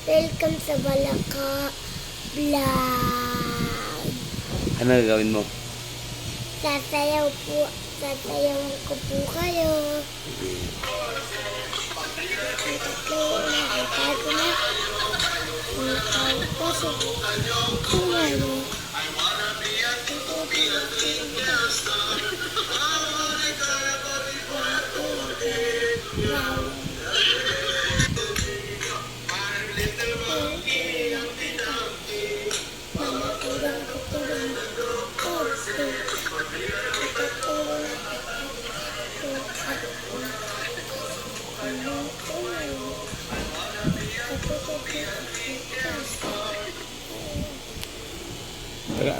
Welcome sa Balaka Vlog. Ano gagawin mo? Sasayaw po. Sasayawan ko po kayo. Ang tatlo, nakita ko na. Kasi, tumalo.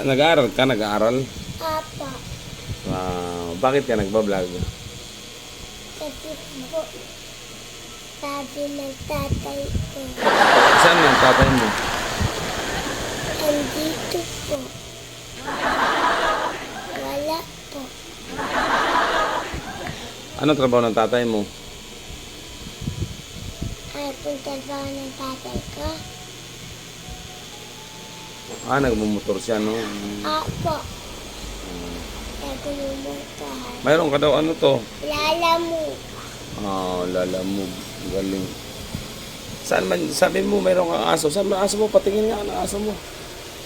Nag-aaral ka? Nag-aaral? Apa. Bakit ka nagbablog? Kasi po, sabi ng tatay ko, Saan yung tatay mo? andito po. Wala po. Anong trabaho ng tatay mo? Ano pong trabaho ng tatay ko? Nagmumotor siya, no? Apo. Nagmumutor. Mayroon ka daw ano to? Lala mo. Lalamove. Galing. Saan man, sabi mo mayroon kang aso. Saan man aso mo? Patingin nga ang aso mo.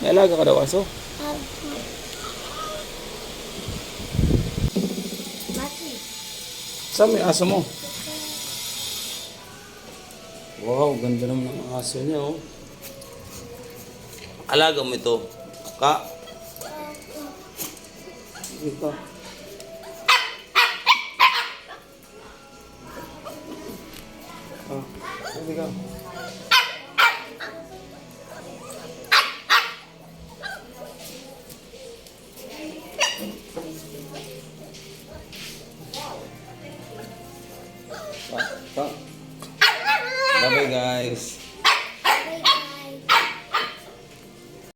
May alaga ka daw aso? Apo. Mati. Saan may aso mo? Wow, ganda naman ang aso niya, oh. Alaga mo ito. Ka? Ito. Sabi ka. Bye-bye, guys.